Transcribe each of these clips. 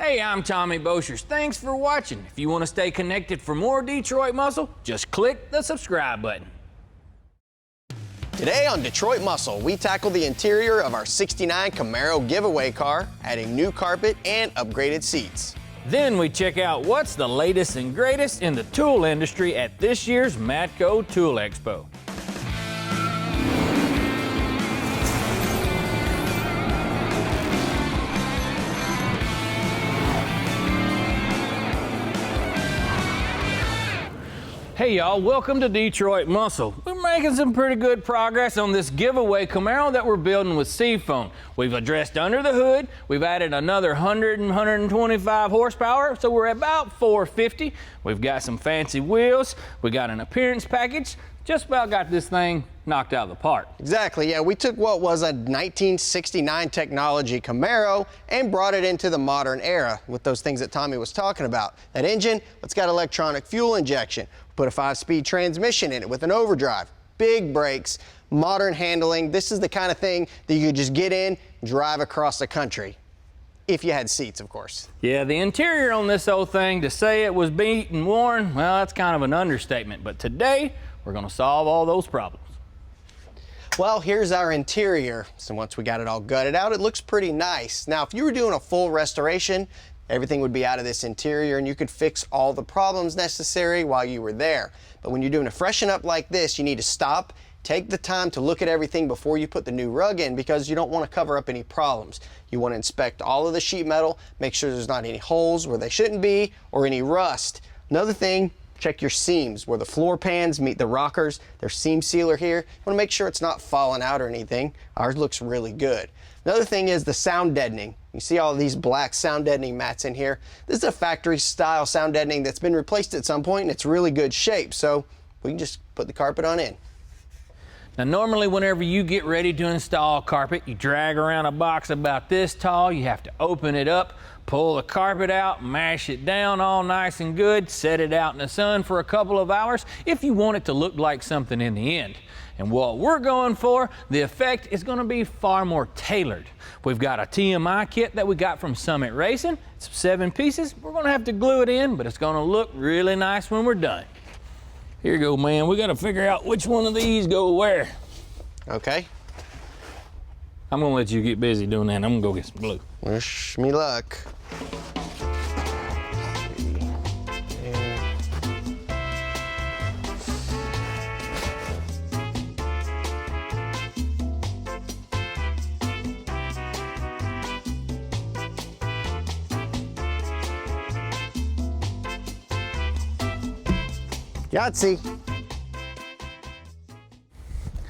Hey, I'm Tommy Boshers. Thanks for watching. If you want to stay connected for more Detroit Muscle, just click the subscribe button. Today on Detroit Muscle, we tackle the interior of our '69 Camaro giveaway car, adding new carpet and upgraded seats. Then we check out what's the latest and greatest in the tool industry at this year's Matco Tools Expo. Hey y'all, welcome to Detroit Muscle. We're making some pretty good progress on this giveaway Camaro that we're building with SeaFoam. We've addressed under the hood, we've added another 125 horsepower, so we're about 450. We've got some fancy wheels, we got an appearance package, just about got this thing knocked out of the park. Exactly, yeah, we took what was a 1969 technology Camaro and brought it into the modern era with those things that Tommy was talking about. That engine, it's got electronic fuel injection. Put a 5-speed transmission in it with an overdrive, big brakes, modern handling. This is the kind of thing that you could just get in, drive across the country. If you had seats, of course. Yeah, the interior on this old thing, to say it was beat and worn, well, that's kind of an understatement. But today, we're gonna solve all those problems. Well, here's our interior. So once we got it all gutted out, it looks pretty nice. Now, if you were doing a full restoration, everything would be out of this interior and you could fix all the problems necessary while you were there. But when you're doing a freshen up like this, you need to stop, take the time to look at everything before you put the new rug in, because you don't want to cover up any problems. You want to inspect all of the sheet metal, make sure there's not any holes where they shouldn't be or any rust. Another thing, check your seams where the floor pans meet the rockers. There's seam sealer here. You want to make sure it's not falling out or anything. Ours looks really good. Another thing is the sound deadening. You see all these black sound deadening mats in here. This is a factory style sound deadening that's been replaced at some point and it's really good shape. So we can just put the carpet on in. Now normally whenever you get ready to install carpet, you drag around a box about this tall, you have to open it up, pull the carpet out, mash it down all nice and good, set it out in the sun for a couple of hours if you want it to look like something in the end. And what we're going for, the effect is going to be far more tailored. We've got a TMI kit that we got from Summit Racing. It's 7 pieces. We're going to have to glue it in, but it's going to look really nice when we're done. Here you go, man. We got to figure out which one of these go where. Okay. I'm going to let you get busy doing that. I'm going to go get some glue. Wish me luck. Yahtzee.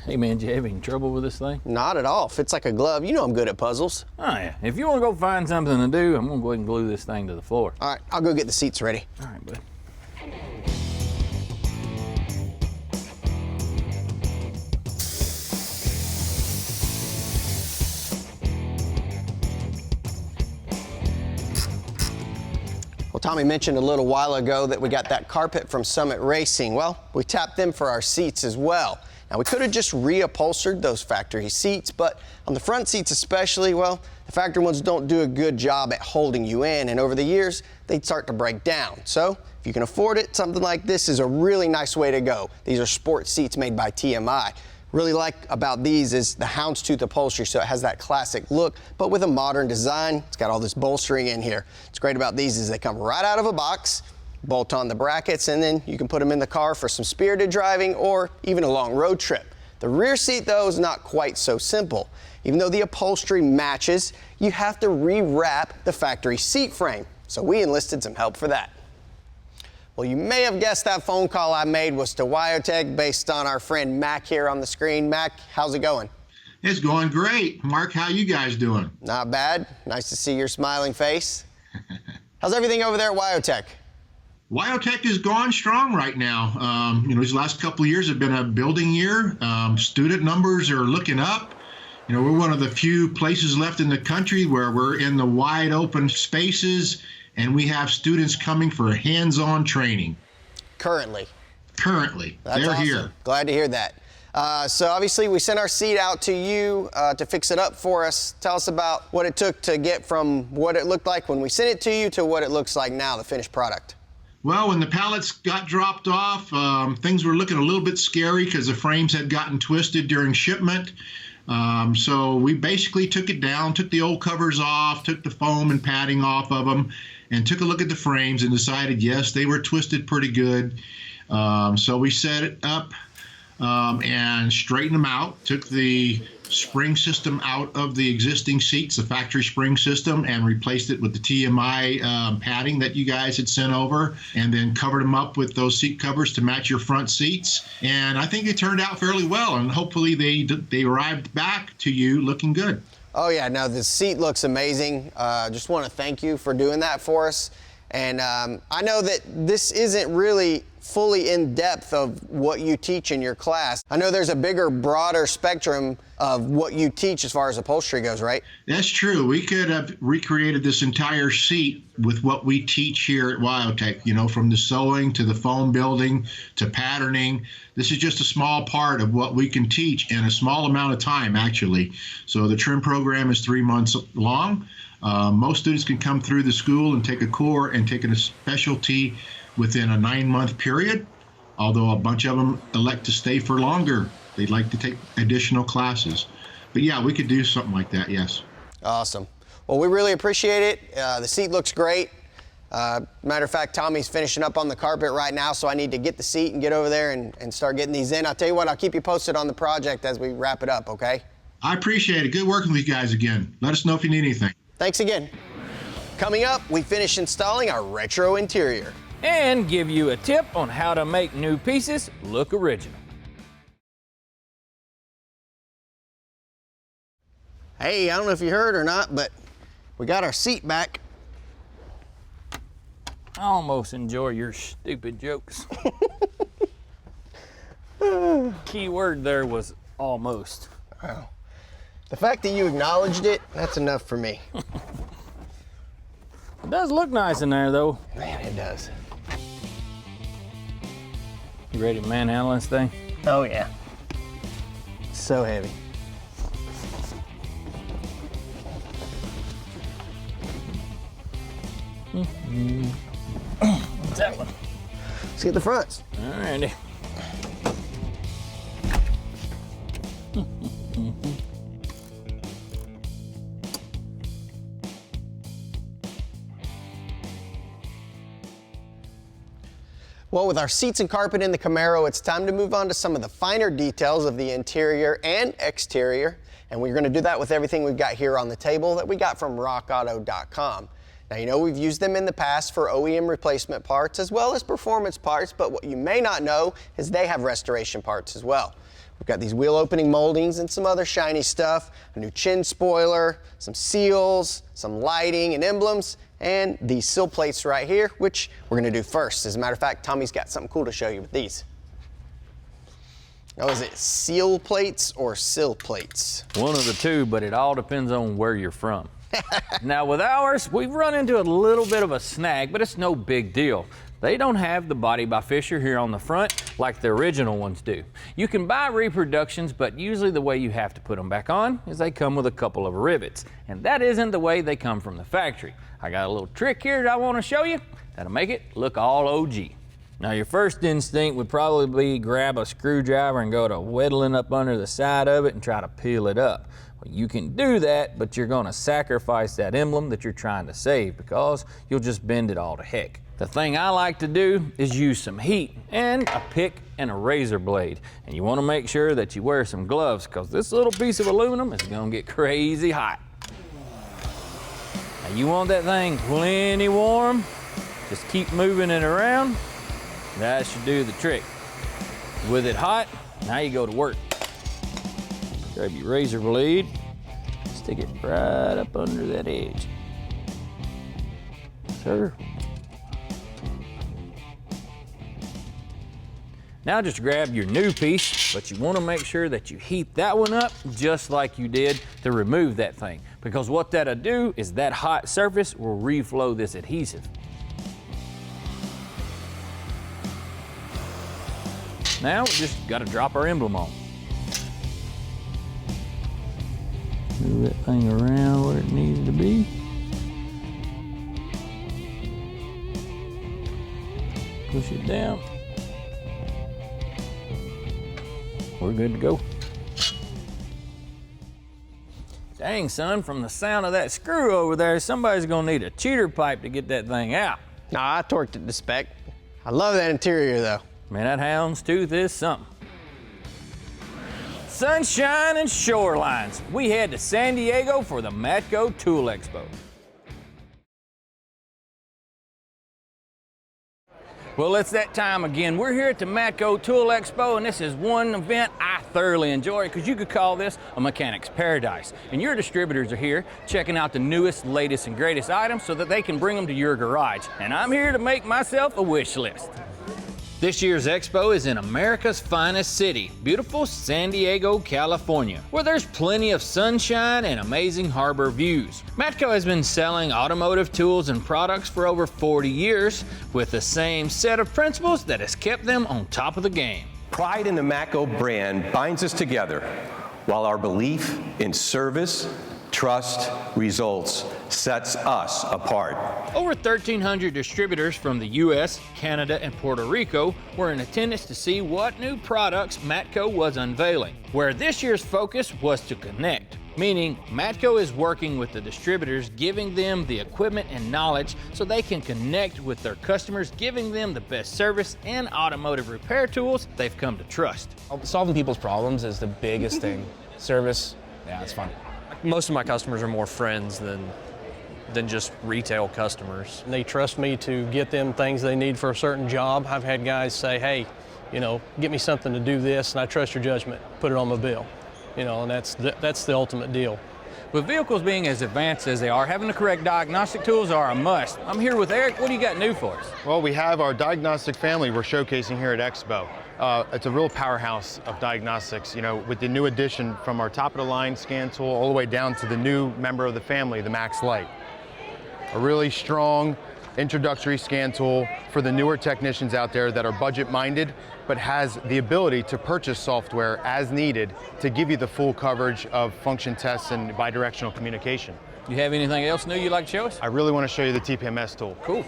Hey man, did you have any trouble with this thing? Not at all. Fits like a glove. You know I'm good at puzzles. Oh yeah. If you want to go find something to do, I'm gonna go ahead and glue this thing to the floor. All right, I'll go get the seats ready. All right, bud. Well, Tommy mentioned a little while ago that we got that carpet from Summit Racing. Well, we tapped them for our seats as well. Now, we could have just reupholstered those factory seats, but on the front seats especially, well, the factory ones don't do a good job at holding you in, and over the years, they'd start to break down. So, if you can afford it, something like this is a really nice way to go. These are sports seats made by TMI. Really like about these is the Houndstooth upholstery, so it has that classic look, but with a modern design. It's got all this bolstering in here. What's great about these is they come right out of a box, bolt on the brackets, and then you can put them in the car for some spirited driving or even a long road trip. The rear seat, though, is not quite so simple. Even though the upholstery matches, you have to rewrap the factory seat frame. So we enlisted some help for that. Well, you may have guessed that phone call I made was to WyoTech based on our friend Mac here on the screen. Mac, how's it going? It's going great. Mark, how you guys doing? Not bad. Nice to see your smiling face. How's everything over there at WyoTech? WyoTech is going strong right now. These last couple of years have been a building year. Student numbers are looking up. We're one of the few places left in the country where we're in the wide open spaces and we have students coming for hands-on training. Currently. Currently. That's They're awesome. here. Glad to hear that. So obviously we sent our seat out to you to fix it up for us. Tell us about what it took to get from what it looked like when we sent it to you to what it looks like now, the finished product. Well, when the pallets got dropped off, things were looking a little bit scary because the frames had gotten twisted during shipment. So we basically took it down, took the old covers off, took the foam and padding off of them, and took a look at the frames and decided, yes, they were twisted pretty good. So we set it up and straightened them out, took the spring system out of the existing seats, the factory spring system, and replaced it with the TMI padding that you guys had sent over, and then covered them up with those seat covers to match your front seats. And I think it turned out fairly well, and hopefully they arrived back to you looking good. Oh yeah, no, the seat looks amazing. Just want to thank you for doing that for us. And I know that this isn't really fully in depth of what you teach in your class. I know there's a bigger, broader spectrum of what you teach as far as upholstery goes, right? That's true. We could have recreated this entire seat with what we teach here at WyoTech, you know, from the sewing to the foam building to patterning. This is just a small part of what we can teach in a small amount of time, actually. So the trim program is 3 months long. Most students can come through the school and take a core and take a specialty within a 9-month period, although a bunch of them elect to stay for longer. They'd like to take additional classes. But yeah, we could do something like that, yes. Awesome. Well, we really appreciate it. The seat looks great. Matter of fact, Tommy's finishing up on the carpet right now, so I need to get the seat and get over there and start getting these in. I'll tell you what, I'll keep you posted on the project as we wrap it up, okay? I appreciate it. Good working with you guys again. Let us know if you need anything. Thanks again. Coming up, we finish installing our retro interior. And give you a tip on how to make new pieces look original. Hey, I don't know if you heard or not, but we got our seat back. I almost enjoy your stupid jokes. Key word there was almost. Wow. The fact that you acknowledged it, that's enough for me. It does look nice in there, though. Man, it does. You ready to manhandle this thing? Oh, yeah. So heavy. What's that one? Let's get the fronts. All righty. Well, with our seats and carpet in the Camaro, it's time to move on to some of the finer details of the interior and exterior. And we're going to do that with everything we've got here on the table that we got from rockauto.com. Now, you know we've used them in the past for OEM replacement parts as well as performance parts, but what you may not know is they have restoration parts as well. We've got these wheel opening moldings and some other shiny stuff, a new chin spoiler, some seals, some lighting and emblems, and these sill plates right here, which we're gonna do first. As a matter of fact, Tommy's got something cool to show you with these. Oh, is it seal plates or sill plates? One of the two, but it all depends on where you're from. Now with ours, we've run into a little bit of a snag, but it's no big deal. They don't have the body by Fisher here on the front like the original ones do. You can buy reproductions, but usually the way you have to put them back on is they come with a couple of rivets. And that isn't the way they come from the factory. I got a little trick here that I want to show you that'll make it look all OG. Now your first instinct would probably be grab a screwdriver and go to whittling up under the side of it and try to peel it up. Well, you can do that, but you're gonna sacrifice that emblem that you're trying to save because you'll just bend it all to heck. The thing I like to do is use some heat and a pick and a razor blade. And you wanna make sure that you wear some gloves because this little piece of aluminum is gonna get crazy hot. Now you want that thing plenty warm. Just keep moving it around. That should do the trick. With it hot, now you go to work. Grab your razor blade, stick it right up under that edge. Sir. Now just grab your new piece, but you want to make sure that you heat that one up just like you did to remove that thing. Because what that'll do is that hot surface will reflow this adhesive. Now we just got to drop our emblem on. Move that thing around where it needs to be. Push it down. We're good to go. Dang, son, from the sound of that screw over there, somebody's gonna need a cheater pipe to get that thing out. Nah, I torqued it to spec. I love that interior though. Man, that Houndstooth is something. Sunshine and shorelines. We head to San Diego for the Matco Tools Expo. Well, it's that time again. We're here at the Matco Tools Expo, and this is one event I thoroughly enjoy because you could call this a mechanic's paradise. And your distributors are here checking out the newest, latest, and greatest items so that they can bring them to your garage. And I'm here to make myself a wish list. This year's expo is in America's finest city, beautiful San Diego, California, where there's plenty of sunshine and amazing harbor views. Matco has been selling automotive tools and products for over 40 years with the same set of principles that has kept them on top of the game. Pride in the Macco brand binds us together, while our belief in service, trust, results sets us apart. Over 1,300 distributors from the US, Canada, and Puerto Rico were in attendance to see what new products Matco was unveiling, where this year's focus was to connect, meaning Matco is working with the distributors, giving them the equipment and knowledge so they can connect with their customers, giving them the best service and automotive repair tools they've come to trust. Solving people's problems is the biggest thing. Service, yeah, it's fun. Most of my customers are more friends than just retail customers. They trust me to get them things they need for a certain job. I've had guys say, hey, get me something to do this, and I trust your judgment. Put it on my bill. And that's the ultimate deal. With vehicles being as advanced as they are, having the correct diagnostic tools are a must. I'm here with Eric. What do you got new for us? Well, we have our diagnostic family we're showcasing here at Expo. It's a real powerhouse of diagnostics, with the new addition from our top-of-the-line scan tool all the way down to the new member of the family, the Max Lite. A really strong introductory scan tool for the newer technicians out there that are budget-minded, but has the ability to purchase software as needed to give you the full coverage of function tests and bidirectional communication. You have anything else new you'd like to show us? I really want to show you the TPMS tool. Cool.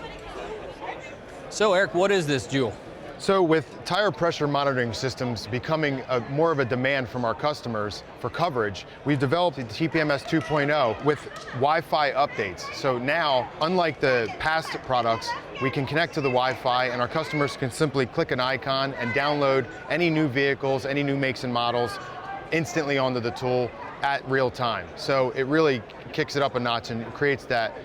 So Eric, what is this jewel? So with tire pressure monitoring systems becoming more of a demand from our customers for coverage, we've developed the TPMS 2.0 with Wi-Fi updates. So now, unlike the past products, we can connect to the Wi-Fi and our customers can simply click an icon and download any new vehicles, any new makes and models instantly onto the tool at real time. So it really kicks it up a notch and creates that,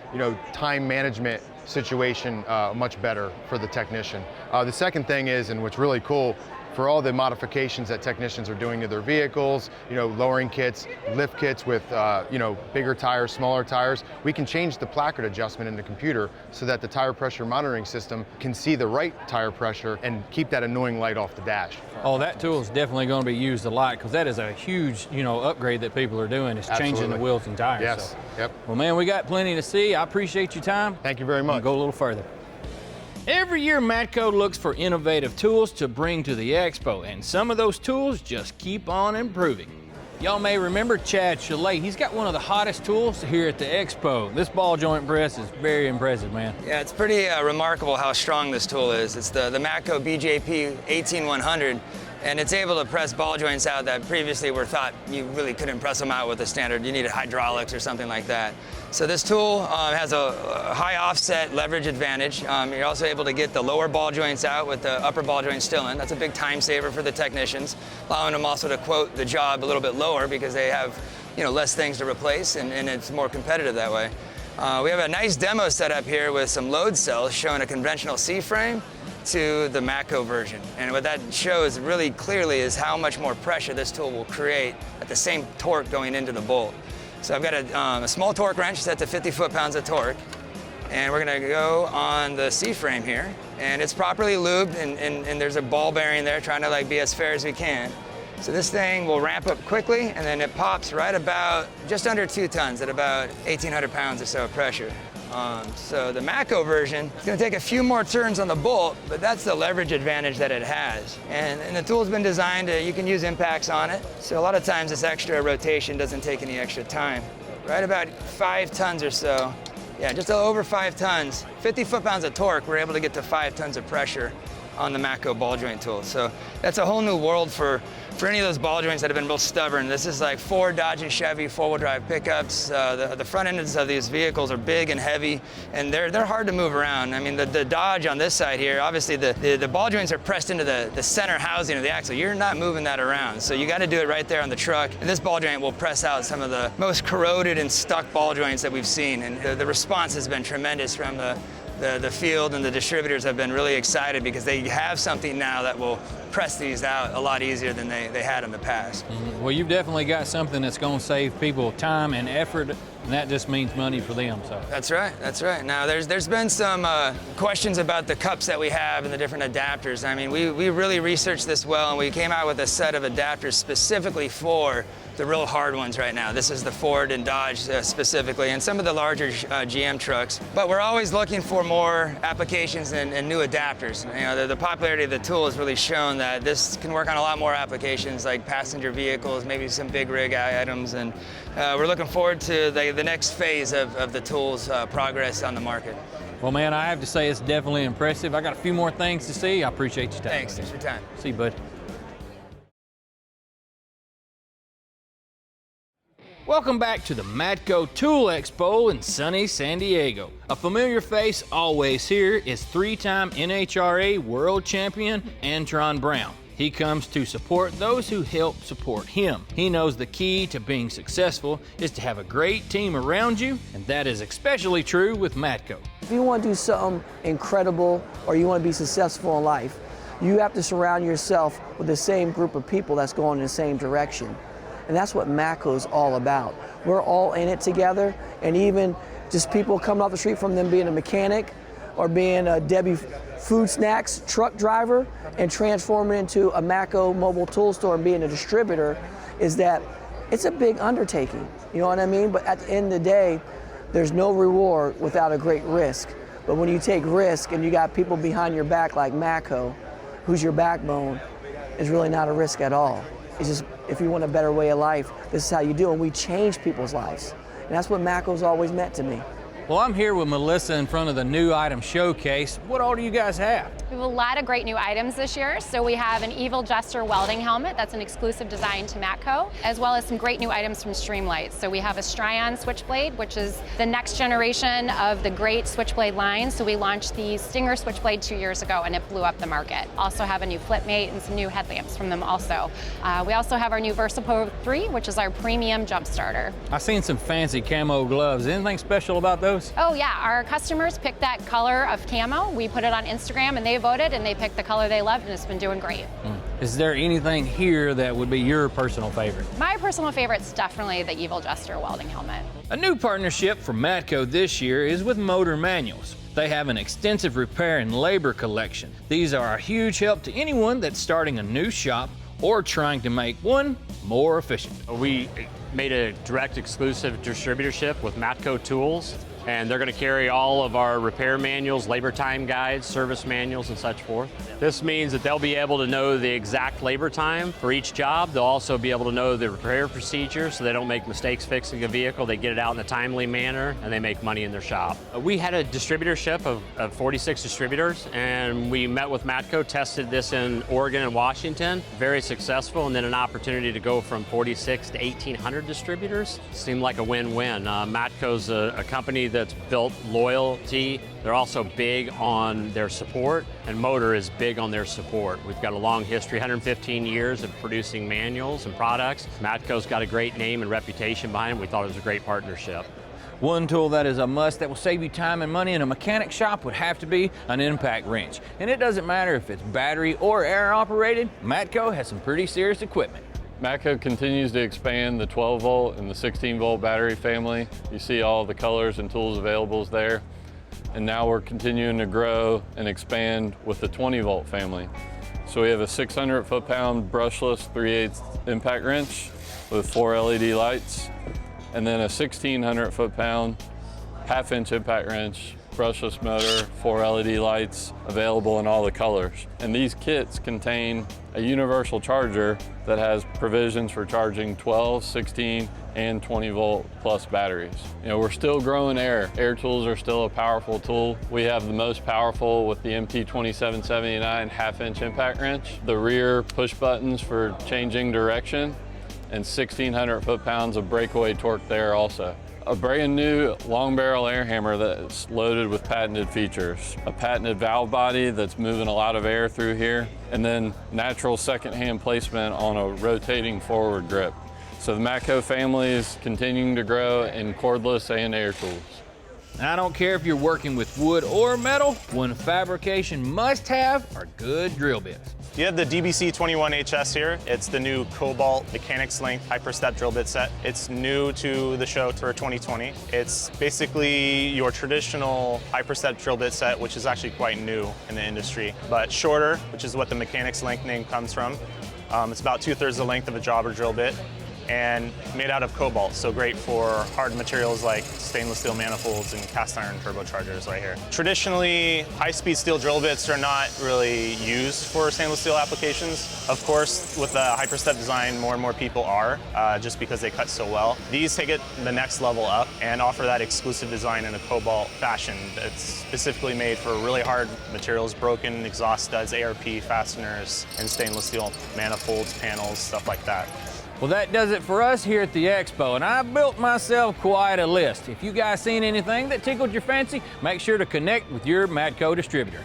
time management situation much better for the technician. The second thing is, and what's really cool, for all the modifications that technicians are doing to their vehicles, lowering kits, lift kits with, bigger tires, smaller tires, we can change the placard adjustment in the computer so that the tire pressure monitoring system can see the right tire pressure and keep that annoying light off the dash. Oh, that tool is definitely going to be used a lot because that is a huge, upgrade that people are doing is changing the wheels and tires. Yes, so. Yep. Well, man, we got plenty to see. I appreciate your time. Thank you very much. Go a little further. Every year, Matco looks for innovative tools to bring to the expo, and some of those tools just keep on improving. Y'all may remember Chad Chalet. He's got one of the hottest tools here at the expo. This ball joint press is very impressive, man. Yeah, it's pretty remarkable how strong this tool is. It's the Macco BJP 18100, and it's able to press ball joints out that previously were thought you really couldn't press them out with a standard. You needed hydraulics or something like that. So this tool has a high offset leverage advantage. You're also able to get the lower ball joints out with the upper ball joint still in. That's a big time saver for the technicians, allowing them also to quote the job a little bit lower because they have less things to replace and it's more competitive that way. We have a nice demo set up here with some load cells showing a conventional C-frame to the Macco version. And what that shows really clearly is how much more pressure this tool will create at the same torque going into the bolt. So I've got a small torque wrench set to 50 foot-pounds of torque, and we're gonna go on the C-frame here, and it's properly lubed, and there's a ball bearing there trying to be as fair as we can. So this thing will ramp up quickly, and then it pops right about just under 2 tons at about 1,800 pounds or so of pressure. So the Macco version is going to take a few more turns on the bolt, but that's the leverage advantage that it has. And the tool's been designed to, you can use impacts on it. So a lot of times this extra rotation doesn't take any extra time. Right about 5 tons or so. Yeah, just over 5 tons. 50 foot-pounds of torque, we're able to get to 5 tons of pressure on the Macco ball joint tool. So that's a whole new world for any of those ball joints that have been real stubborn. This is like Ford, Dodge, and Chevy four-wheel drive pickups. The front ends of these vehicles are big and heavy, and they're hard to move around. I mean, the Dodge on this side here, obviously the ball joints are pressed into the center housing of the axle. You're not moving that around, so you got to do it right there on the truck. And this ball joint will press out some of the most corroded and stuck ball joints that we've seen, and the response has been tremendous from the field, and the distributors have been really excited because they have something now that will press these out a lot easier than they had in the past. Well, you've definitely got something that's going to save people time and effort, and that just means money for them. So That's right, that's right. Now, there's been some questions about the cups that we have and the different adapters. I mean, we really researched this well, and we came out with a set of adapters specifically for the real hard ones right now. This is the Ford and Dodge specifically, and some of the larger GM trucks. But we're always looking for more applications and new adapters. You know, the popularity of the tool has really shown that this can work on a lot more applications like passenger vehicles, maybe some big rig items, and we're looking forward to the next phase of the tool's progress on the market. well, man, I have to say it's definitely impressive. I got a few more things to see. I appreciate you taking Thanks for your time. See you, bud. Welcome back to the Matco Tools Expo in sunny San Diego. A familiar face always here is 3-time NHRA World Champion Antron Brown. He comes to support those who help support him. He knows the key to being successful is to have a great team around you, and that is especially true with Matco. If you want to do something incredible or you want to be successful in life, you have to surround yourself with the same group of people that's going in the same direction. And that's what Macco is all about. We're all in it together, and even just people coming off the street, from them being a mechanic or being a Debbie Food Snacks truck driver and transforming into a Macco mobile tool store and being a distributor, is that it's a big undertaking, you know what I mean? But at the end of the day, there's no reward without a great risk. But when you take risk and you got people behind your back like Macco, who's your backbone, is really not a risk at all. It's just, if you want a better way of life, this is how you do it. And we change people's lives. And that's what Macco's always meant to me. Well, I'm here with Melissa in front of the new item showcase. What all do you guys have? We have a lot of great new items this year. So we have an Evil Jester welding helmet. That's an exclusive design to Matco, as well as some great new items from Streamlight. So we have a Strion Switchblade, which is the next generation of the great Switchblade line. So we launched the Stinger Switchblade 2 years ago, and it blew up the market. Also have a new Flipmate and some new headlamps from them also. We also have our new VersaPro 3, which is our premium jump starter. I've seen some fancy camo gloves. Anything special about those? Oh yeah, our customers picked that color of camo. We put it on Instagram and they voted and they picked the color they loved, and it's been doing great. Is there anything here that would be your personal favorite? My personal favorite's definitely the Evil Jester welding helmet. A new partnership for Matco this year is with Motor Manuals. They have an extensive repair and labor collection. These are a huge help to anyone that's starting a new shop or trying to make one more efficient. We made a direct exclusive distributorship with Matco Tools, and they're going to carry all of our repair manuals, labor time guides, service manuals, and such forth. This means that they'll be able to know the exact labor time for each job. They'll also be able to know the repair procedure so they don't make mistakes fixing a vehicle. They get it out in a timely manner, and they make money in their shop. We had a distributorship of 46 distributors, and we met with Matco, tested this in Oregon and Washington, very successful, and then an opportunity to go from 46 to 1,800 distributors. Seemed like a win-win. Matco's a company that's built loyalty. They're also big on their support, and Motor is big on their support. We've got a long history, 115 years of producing manuals and products. Matco's got a great name and reputation behind it. We thought it was a great partnership. One tool that is a must that will save you time and money in a mechanic shop would have to be an impact wrench. And it doesn't matter if it's battery or air operated, Matco has some pretty serious equipment. Matco continues to expand the 12 volt and the 16 volt battery family. You see all the colors and tools available there. And now we're continuing to grow and expand with the 20 volt family. So we have a 600 foot-pound brushless 3/8 impact wrench with 4 LED lights, and then a 1600 foot-pound 1/2-inch impact wrench, brushless motor, 4 LED lights, available in all the colors. And these kits contain a universal charger that has provisions for charging 12, 16, and 20 volt plus batteries. You know, we're still growing air. Air tools are still a powerful tool. We have the most powerful with the MT2779 1/2-inch impact wrench, the rear push buttons for changing direction, and 1,600 foot-pounds of breakaway torque there also. A brand new long barrel air hammer that's loaded with patented features. A patented valve body that's moving a lot of air through here, and then natural second-hand placement on a rotating forward grip. So the Macco family is continuing to grow in cordless and air tools. I don't care if you're working with wood or metal, one fabrication must-have are good drill bits. You have the DBC21HS here. It's the new Cobalt Mechanics Length Hyperstep drill bit set. It's new to the show for 2020. It's basically your traditional Hyperstep drill bit set, which is actually quite new in the industry, but shorter, which is what the Mechanics Length name comes from. It's about 2/3 the length of a jobber drill bit, and made out of cobalt, so great for hard materials like stainless steel manifolds and cast iron turbochargers right here. Traditionally, high-speed steel drill bits are not really used for stainless steel applications. Of course, with the Hyperstep design, more and more people are, just because they cut so well. These take it the next level up and offer that exclusive design in a cobalt fashion that's specifically made for really hard materials, broken exhaust studs, ARP fasteners, and stainless steel manifolds, panels, stuff like that. Well, that does it for us here at the Expo, and I built myself quite a list. If you guys seen anything that tickled your fancy, make sure to connect with your Matco distributor.